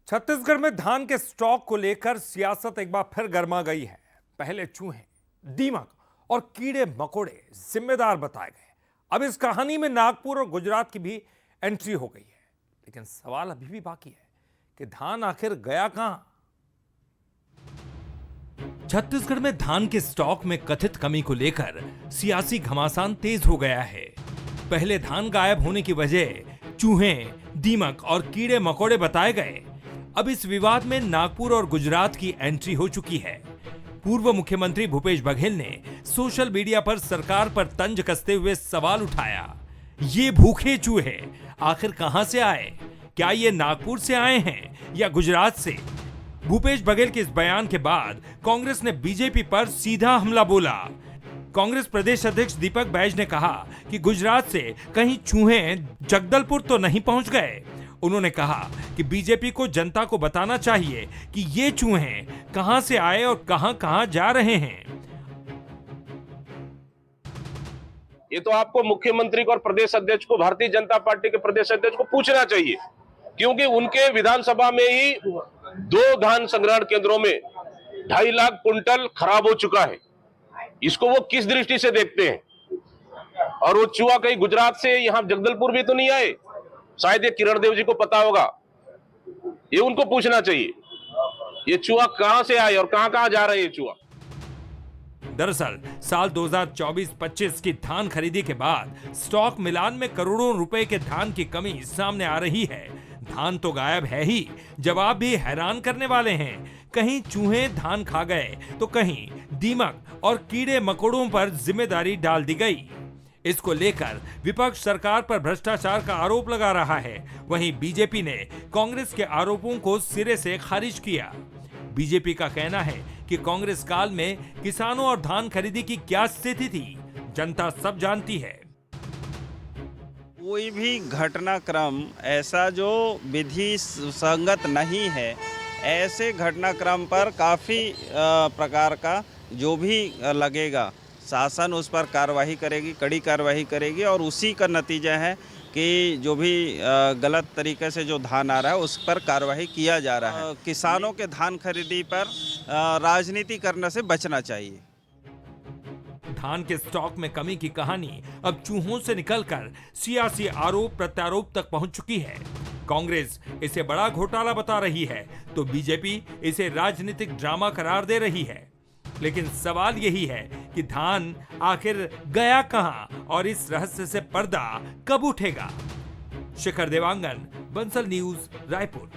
छत्तीसगढ़ में धान के स्टॉक को लेकर सियासत एक बार फिर गर्मा गई है। पहले चूहे, दीमक और कीड़े मकोड़े जिम्मेदार बताए गए। अब इस कहानी में नागपुर और गुजरात की भी एंट्री हो गई है, लेकिन सवाल अभी भी बाकी है कि धान आखिर गया कहां। छत्तीसगढ़ में धान के स्टॉक में कथित कमी को लेकर सियासी घमासान तेज हो गया है। पहले धान गायब होने की वजह चूहे, दीमक और कीड़े मकोड़े बताए गए। अब इस विवाद में नागपुर और गुजरात की एंट्री हो चुकी है। पूर्व मुख्यमंत्री भूपेश बघेल ने सोशल मीडिया पर सरकार पर तंज कसते हुए सवाल उठाया, ये भूखे चूहे आखिर कहां से आए? क्या ये नागपुर से आए हैं या गुजरात से? भूपेश बघेल के इस बयान के बाद कांग्रेस ने बीजेपी पर सीधा हमला बोला। कांग्रेस प्रदेश अध्यक्ष दीपक बैज ने कहा कि गुजरात से कहीं चूहे जगदलपुर तो नहीं पहुंच गए। उन्होंने कहा कि बीजेपी को जनता को बताना चाहिए कि ये चूहे कहां से आए और कहां-कहां जा रहे हैं। ये तो आपको मुख्यमंत्री को और प्रदेश अध्यक्ष को, भारतीय जनता पार्टी के प्रदेश अध्यक्ष को पूछना चाहिए, क्योंकि उनके विधानसभा में ही 2 धान संग्रहण केंद्रों में 2.5 लाख कुंटल खराब हो चुका है। इसको वो किस दृष्टि से देखते हैं? और वो चूहा कहीं गुजरात से यहां जगदलपुर भी तो नहीं आए। शायद ये किरण देव जी को पता होगा, ये उनको पूछना चाहिए ये चूहा कहां से आए और कहां-कहां जा रहे हैं चूहा। दरअसल साल 2024-25 की धान खरीदी के बाद स्टॉक मिलान में करोड़ों रुपए के धान की कमी सामने आ रही है। धान तो गायब है ही, जवाब भी हैरान करने वाले हैं। कहीं चूहे धान खा गए तो कहीं दीमक और कीड़े मकोड़ों पर जिम्मेदारी डाल दी गई। इसको लेकर विपक्ष सरकार पर भ्रष्टाचार का आरोप लगा रहा है। वहीं बीजेपी ने कांग्रेस के आरोपों को सिरे से खारिज किया। बीजेपी का कहना है कि कांग्रेस काल में किसानों और धान खरीदी की क्या स्थिति थी, जनता सब जानती है। कोई भी घटनाक्रम ऐसा जो विधि संगत नहीं है, ऐसे घटनाक्रम पर काफ़ी प्रकार का जो भी लगेगा, शासन उस पर कार्रवाई करेगी, कड़ी कार्रवाई करेगी। और उसी का नतीजा है कि जो भी गलत तरीके से जो धान आ रहा है उस पर कार्रवाई किया जा रहा है। किसानों के धान खरीदी पर राजनीति करने से बचना चाहिए। धान के स्टॉक में कमी की कहानी अब चूहों से निकलकर सियासी आरोप प्रत्यारोप तक पहुंच चुकी है। कांग्रेस इसे बड़ा घोटाला बता रही है तो बीजेपी इसे राजनीतिक ड्रामा करार दे रही है। लेकिन सवाल यही है कि धान आखिर गया कहां और इस रहस्य से पर्दा कब उठेगा? शिखर देवांगन, बंसल न्यूज, रायपुर।